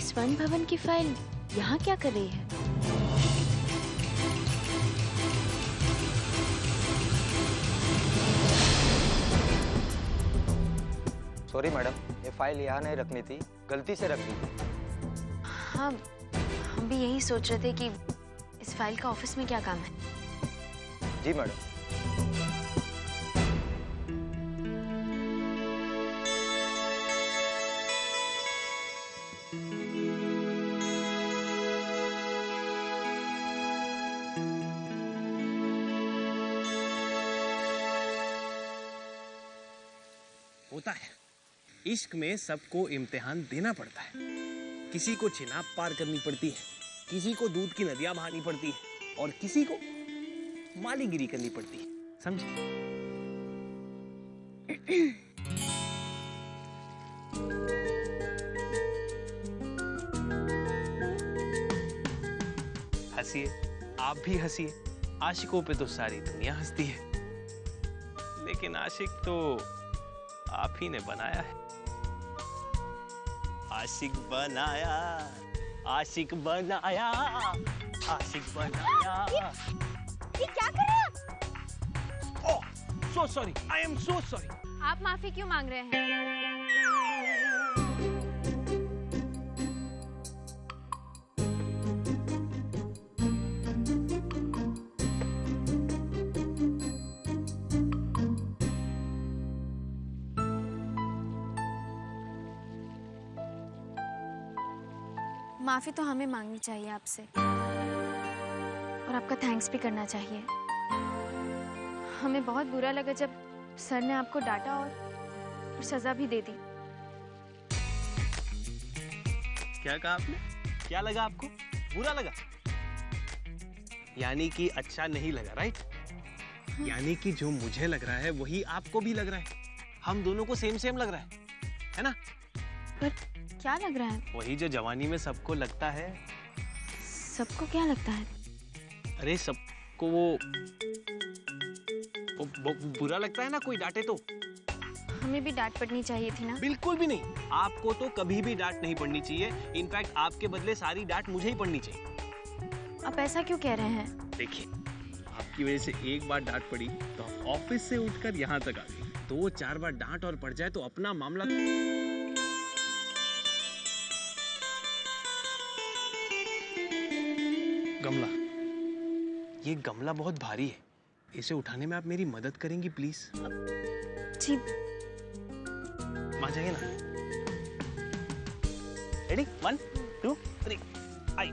स्वर्ण भवन की फाइल यहाँ क्या कर रही है? सॉरी मैडम, ये फाइल यहाँ नहीं रखनी थी, गलती से रख दी। हाँ, हम भी यही सोच रहे थे कि इस फाइल का ऑफिस में क्या काम है। जी मैडम। होता है, इश्क में सबको इम्तिहान देना पड़ता है। किसी को चिनाब पार करनी पड़ती है, किसी को दूध की नदियां बहानी पड़ती है और किसी को मालीगिरी करनी पड़ती है, समझे? हंसिए, आप भी हंसिए। आशिकों पे तो सारी दुनिया हंसती है, लेकिन आशिक तो आप ही ने बनाया है। आशिक बनाया, आशिक बनाया, आशिक बनाया। ये क्या कर रहे हैं आप? Oh, so sorry, I am so sorry. आप माफी क्यों मांग रहे हैं? माफी तो हमें मांगनी चाहिए आपसे, और आपका थैंक्स भी करना चाहिए। हमें बहुत बुरा लगा जब सर ने आपको डांटा और सजा भी दे दी। क्या कहा आपने? क्या लगा आपको? बुरा लगा? यानी कि अच्छा नहीं लगा, राइट? हाँ। यानी कि जो मुझे लग रहा है वही आपको भी लग रहा है। हम दोनों को सेम सेम लग रहा है ना? पर क्या लग रहा है? वही जो जवानी में सबको लगता है। सबको क्या लगता है? अरे सबको वो बुरा लगता है ना, कोई डांटे तो। हमें भी डांट पड़नी चाहिए थी ना? बिल्कुल भी नहीं, आपको तो कभी भी डांट नहीं पड़नी चाहिए। इनफैक्ट आपके बदले सारी डांट मुझे ही पड़नी चाहिए। आप ऐसा क्यों कह रहे हैं? देखिए, आपकी वजह से एक बार डांट पड़ी तो आप ऑफिस से उठकर यहाँ तक आ गई। 2-4 बार डांट और पड़ जाए तो अपना मामला। गमला, ये गमला बहुत भारी है, इसे उठाने में आप मेरी मदद करेंगी प्लीज? जी। आ जाइए ना। रेडी? 1 2 3 आई।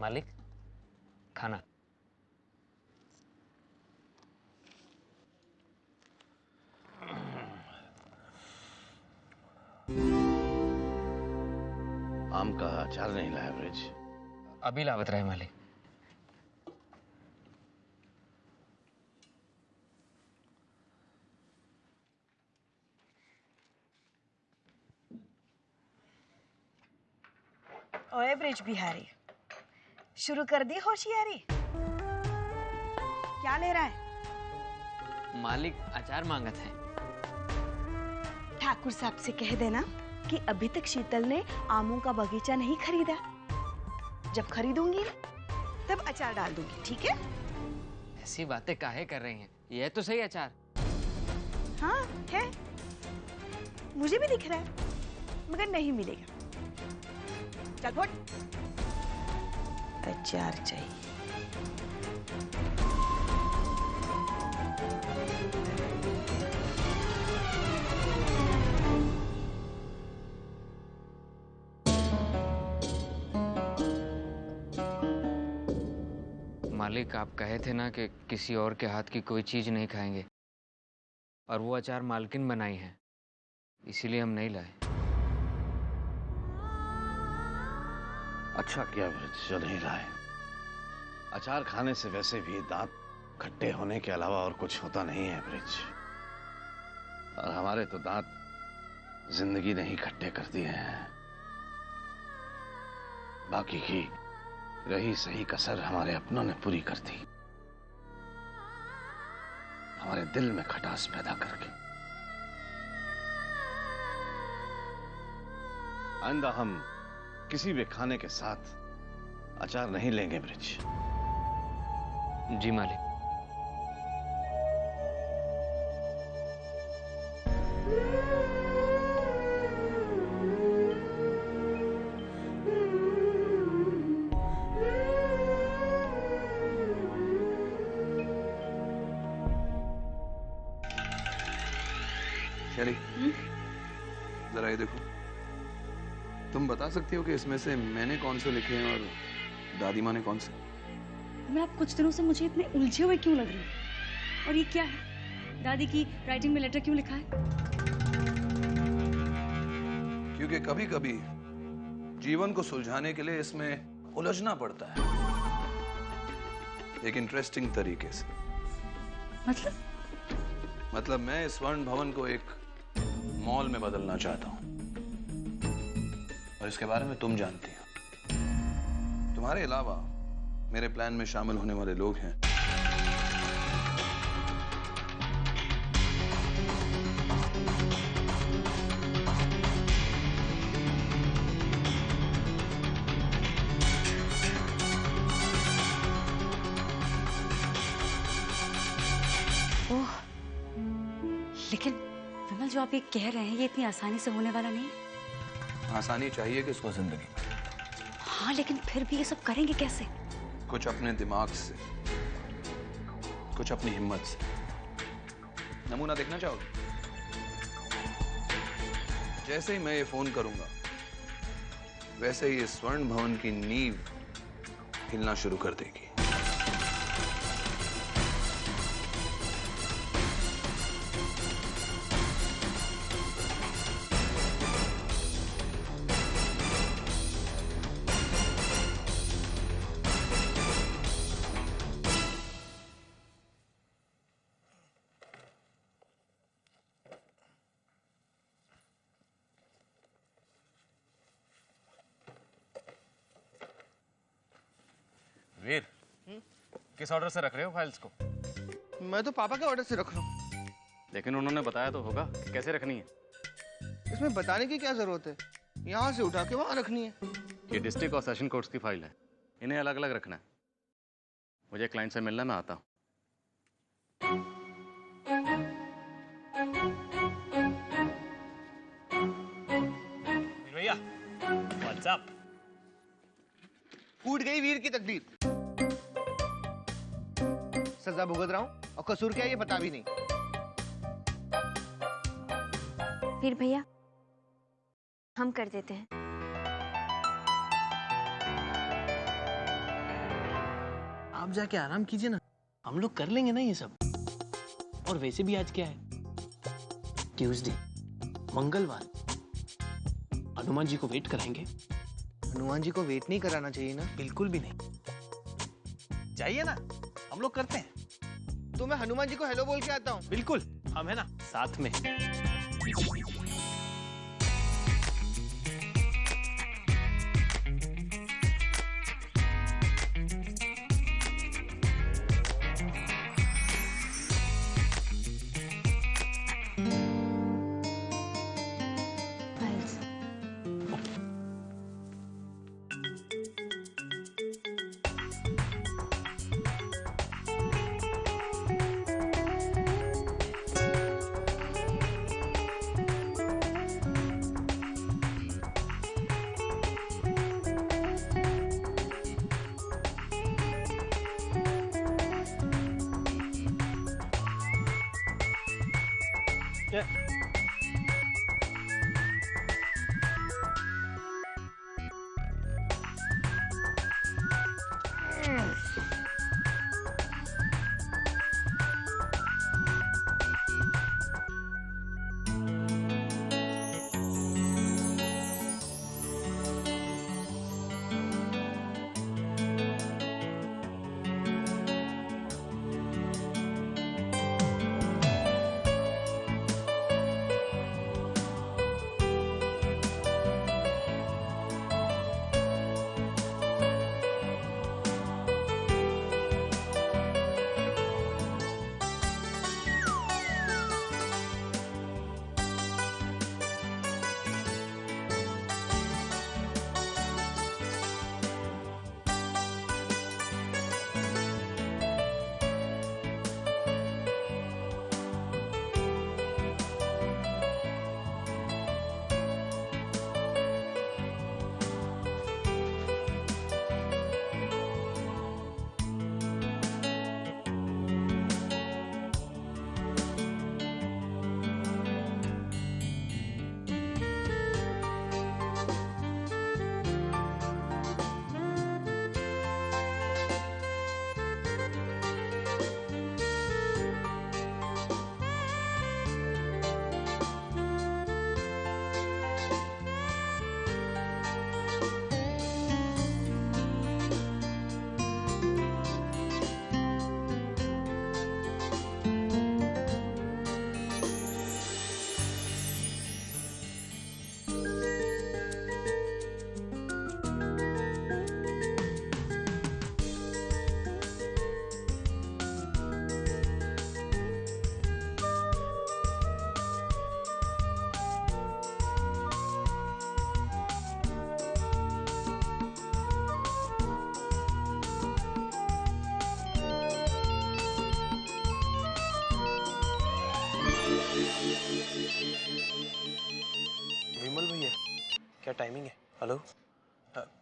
मालिक, खाना। आम का अचार नहीं लाया ब्रिज? अभी लावत रहे मालिक। ओए ब्रिज बिहारी, शुरू कर दी होशियारी? क्या ले रहा है? मालिक अचार मांगत है। ठाकुर साहब से कह देना कि अभी तक शीतल ने आमों का बगीचा नहीं खरीदा। जब खरीदूंगी तब अचार डाल दूंगी, ठीक है? ऐसी बातें काहे कर रही हैं? ये तो सही अचार। हाँ है, मुझे भी दिख रहा है, मगर नहीं मिलेगा। चल फुट, अचार चाहिए। मालिक, आप कहे थे ना कि किसी और के हाथ की कोई चीज नहीं खाएंगे, और वो अचार मालकिन बनाई है, इसीलिए हम नहीं लाए। अच्छा किया ब्रिज जो नहीं लाए। अचार खाने से वैसे भी दांत खट्टे होने के अलावा और कुछ होता नहीं है ब्रिज, और हमारे तो दांत जिंदगी ने ही खट्टे कर दिए हैं। बाकी की रही सही कसर हमारे अपनों ने पूरी कर दी, हमारे दिल में खटास पैदा करके। आइंदा हम किसी भी खाने के साथ अचार नहीं लेंगे ब्रिज। जी मालिक। शैली, जरा ये देखो। तुम बता सकती हो कि इसमें से मैंने कौन से लिखे हैं और दादी माँ ने कौन से? मैं आप कुछ दिनों से मुझे इतने उलझे हुए क्यों लग रहे हैं? और ये क्या है? दादी की राइटिंग में लेटर क्यों लिखा है? क्योंकि कभी कभी जीवन को सुलझाने के लिए इसमें उलझना पड़ता है, एक इंटरेस्टिंग तरीके से। मतलब मैं इस स्वर्ण भवन को एक मॉल में बदलना चाहता हूं, और इसके बारे में तुम जानती हो। तुम्हारे अलावा मेरे प्लान में शामिल होने वाले लोग हैं ओह, लेकिन विमल, जो आप ये कह रहे हैं ये इतनी आसानी से होने वाला नहीं है। आसानी चाहिए किसको जिंदगी में? हाँ, लेकिन फिर भी ये सब करेंगे कैसे? कुछ अपने दिमाग से, कुछ अपनी हिम्मत से। नमूना देखना चाहोगे? जैसे ही मैं ये फोन करूंगा, वैसे ही ये स्वर्ण भवन की नींव हिलना शुरू कर देगी। वीर, किस ऑर्डर से रख रहे हो फाइल्स को? मैं तो पापा के ऑर्डर से रख रहा हूँ। लेकिन उन्होंने बताया तो होगा कि कैसे रखनी है। इसमें बताने की क्या जरूरत है? यहाँ से उठा के वहाँ रखनी है। ये डिस्ट्रिक्ट और सेशन कोर्ट्स की फाइल है, इन्हें अलग अलग रखना है। मुझे क्लाइंट से मिलना, मैं आता हूँ। भैया, व्हाट्सअप। फूट गई वीर की तकदीर। सजा भुगत रहा हूँ और कसूर क्या है ये पता भी नहीं। वीर भैया, हम कर देते हैं। आप जाके आराम कीजिए ना, हम लोग कर लेंगे ना ये सब। और वैसे भी आज क्या है? ट्यूसडे, मंगलवार। हनुमान जी को वेट कराएंगे। हनुमान जी को वेट नहीं कराना चाहिए ना। बिल्कुल भी नहीं। चाहिए ना, हम लोग करते हैं। तो मैं हनुमान जी को हेलो बोल के आता हूँ। बिल्कुल, हम है ना साथ में। क्या टाइमिंग है? हेलो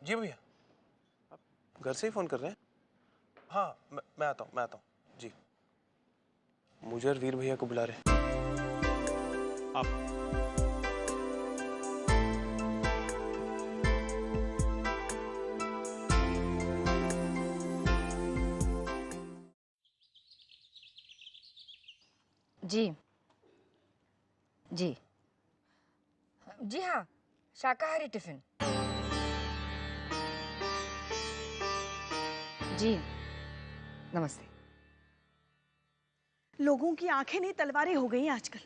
जी भैया, आप घर से ही फ़ोन कर रहे हैं? हाँ मैं आता हूँ जी। मुझे और वीर भैया को बुला रहे हैं। आप जी जी जी हाँ, शाकाहारी टिफिन। जी नमस्ते। लोगों की आंखें नहीं तलवारें हो गई आजकल।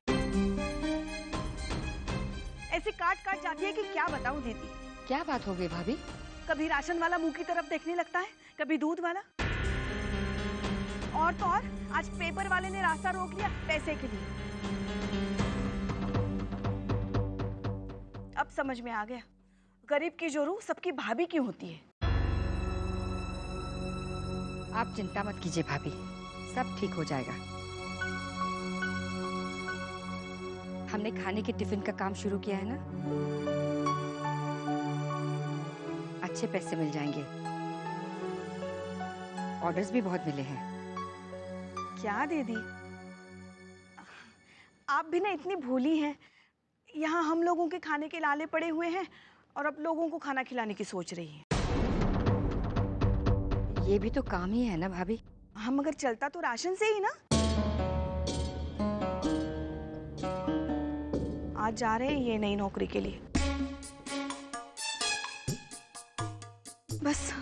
ऐसे काट काट जाती है कि क्या बताऊं दीदी। क्या बात हो गई भाभी? कभी राशन वाला मुंह की तरफ देखने लगता है, कभी दूध वाला, और तो और आज पेपर वाले ने रास्ता रोक लिया पैसे के लिए। अब समझ में आ गया, गरीब की जो रूह सबकी भाभी क्यों होती है। आप चिंता मत कीजिए भाभी, सब ठीक हो जाएगा। हमने खाने के टिफिन का काम शुरू किया है ना, अच्छे पैसे मिल जाएंगे। ऑर्डर्स भी बहुत मिले हैं। क्या दीदी, आप भी ना इतनी भोली हैं। यहाँ हम लोगों के खाने के लाले पड़े हुए हैं और अब लोगों को खाना खिलाने की सोच रही हैं। ये भी तो काम ही है ना भाभी। हम अगर चलता तो राशन से ही ना। आज जा रहे हैं ये नई नौकरी के लिए। बस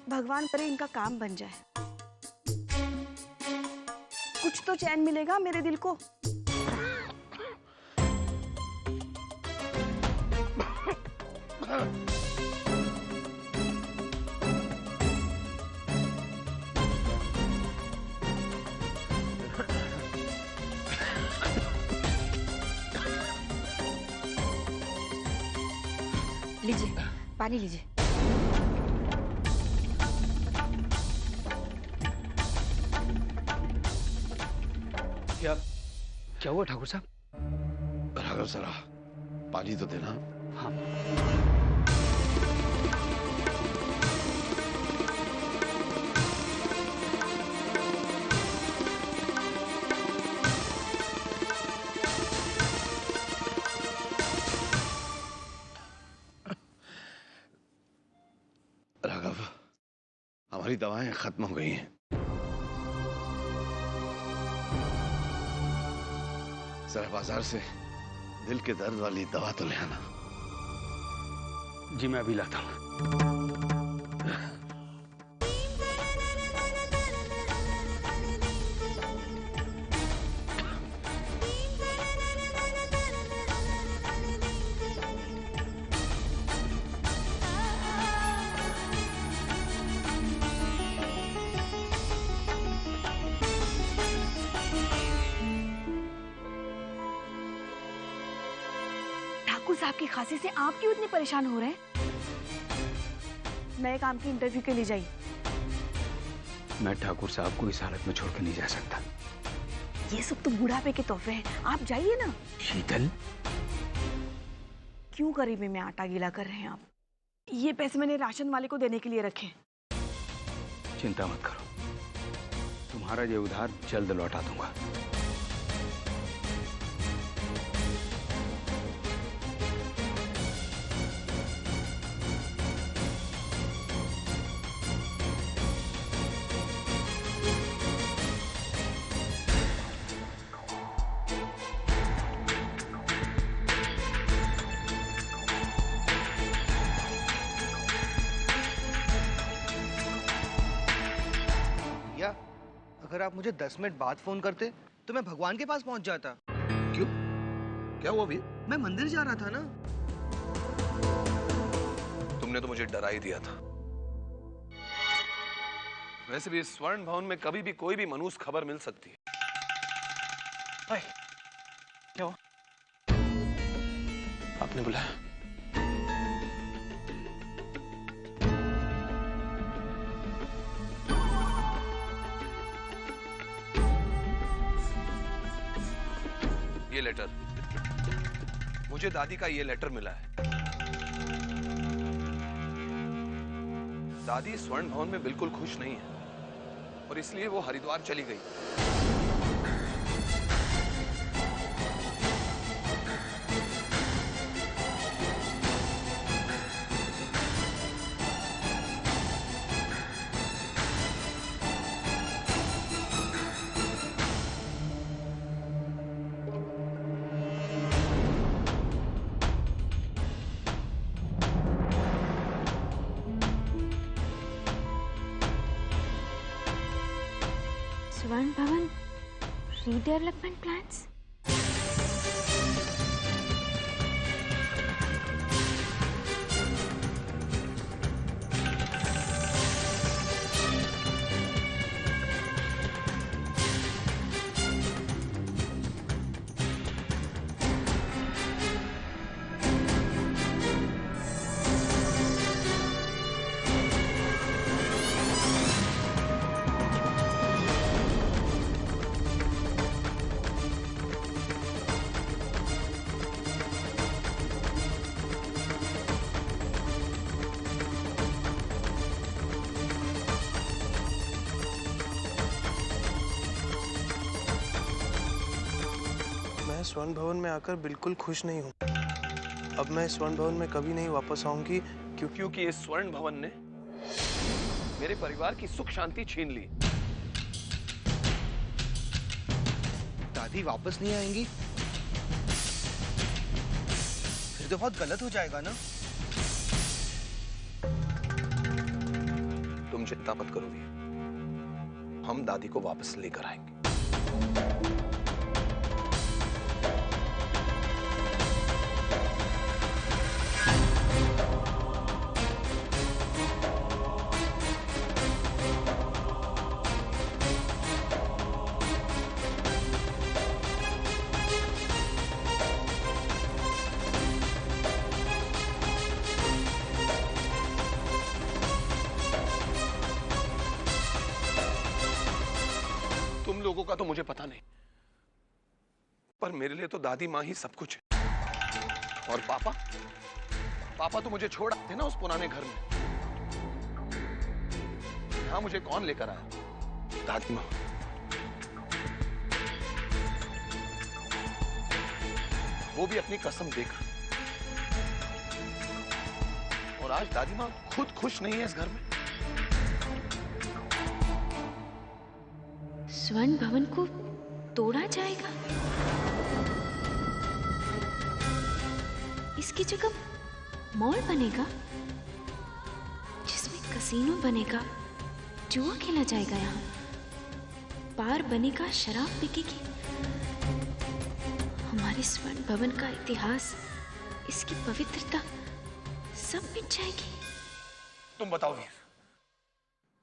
भगवान करे इनका काम बन जाए, कुछ तो चैन मिलेगा मेरे दिल को। लीजिए पानी लीजिए। क्या हुआ ठाकुर साहब? राघव जरा पानी तो देना। हाँ। सारी दवाएं खत्म हो गई हैं। जरा बाजार से दिल के दर्द वाली दवा तो ले आना। जी मैं अभी लाता हूँ। ठाकुर साहब की खांसी से आप क्यों इतने परेशान हो रहे हैं? नए काम की इंटरव्यू के लिए जाइए। मैं ठाकुर साहब को इस हालत में छोड़ के नहीं जा सकता। ये सब तो बुढ़ापे के तोहफे हैं, आप जाइए ना। शीतल, क्यों गरीबी में आटा गीला कर रहे हैं आप? ये पैसे मैंने राशन वाले को देने के लिए रखे। चिंता मत करो, तुम्हारा ये उधार जल्द लौटा दूंगा। अगर आप मुझे 10 मिनट बाद फोन करते तो मैं भगवान के पास पहुंच जाता। क्यों? क्या हुआ भैया? मैं मंदिर जा रहा था ना। तुमने तो मुझे डरा ही दिया था। वैसे भी इस स्वर्ण भवन में कभी भी कोई भी मनूस खबर मिल सकती है। क्या हुआ? आपने बुलाया? ये लेटर, मुझे दादी का ये लेटर मिला है। दादी स्वर्ण भवन में बिल्कुल खुश नहीं है और इसलिए वो हरिद्वार चली गई। स्वर्ण भवन रीडेवलपमेंट प्लान्स। स्वर्ण भवन में आकर बिल्कुल खुश नहीं हूँ। अब मैं स्वर्ण भवन में कभी नहीं वापस आऊंगी क्योंकि इस स्वर्ण भवन ने मेरे परिवार की सुख शांति छीन ली। दादी वापस नहीं आएंगी फिर तो बहुत गलत हो जाएगा ना। तुम चिंता मत करो भैया, हम दादी को वापस लेकर आएंगे। तुम लोगों का तो मुझे पता नहीं, पर मेरे लिए तो दादी माँ ही सब कुछ है। और पापा तो मुझे छोड़ आते ना उस पुराने घर में। यहां मुझे कौन लेकर आया? दादी माँ। वो भी अपनी कसम देकर। और आज दादी माँ खुद खुश नहीं है इस घर में। स्वर्ण भवन को तोड़ा जाएगा? इसकी जगह मॉल बनेगा जिसमें कसीनो बनेगा, जुआ खेला जाएगा, यहाँ बार बनेगा, शराब बिकेगी। हमारे स्वर्ण भवन का इतिहास, इसकी पवित्रता सब मिट जाएगी। तुम बताओ वीर,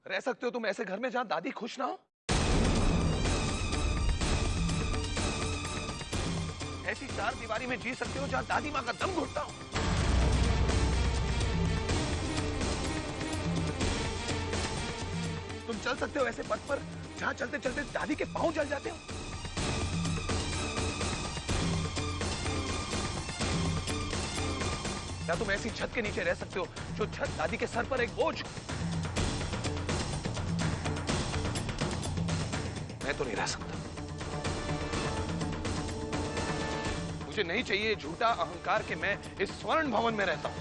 रह सकते हो तुम ऐसे घर में जहां दादी खुश ना हो? ऐसी चार दीवारी में जी सकते हो जहां दादी मां का दम घुटता हो? तुम चल सकते हो ऐसे पथ पर जहां चलते चलते दादी के पांव जल जाते हो? या तुम ऐसी छत के नीचे रह सकते हो जो छत दादी के सर पर एक बोझ? मैं तो नहीं रह सकता। मुझे नहीं चाहिए झूठा अहंकार कि मैं इस स्वर्ण भवन में रहता हूं।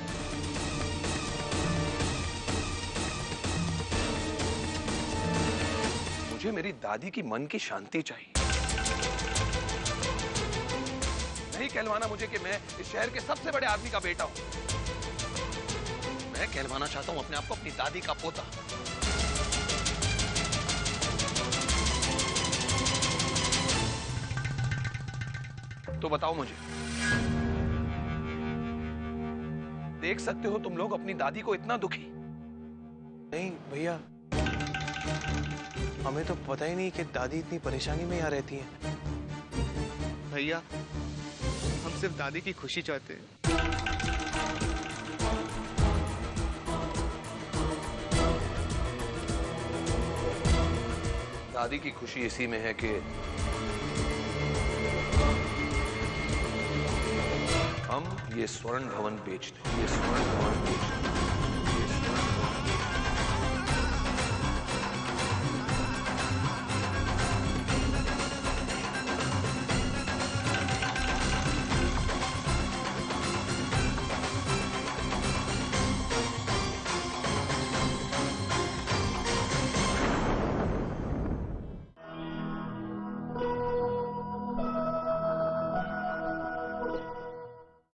मुझे मेरी दादी की मन की शांति चाहिए। नहीं कहलवाना मुझे कि मैं इस शहर के सबसे बड़े आदमी का बेटा हूं। मैं कहलवाना चाहता हूं अपने आप को अपनी दादी का पोता। तो बताओ मुझे, देख सकते हो तुम लोग अपनी दादी को इतना दुखी? नहीं भैया, हमें तो पता ही नहीं कि दादी इतनी परेशानी में यहाँ रहती हैं। भैया, हम सिर्फ दादी की खुशी चाहते हैं। दादी की खुशी इसी में है कि हम ये स्वर्ण भवन बेच दें। ये स्वर्ण भवन बेच दें।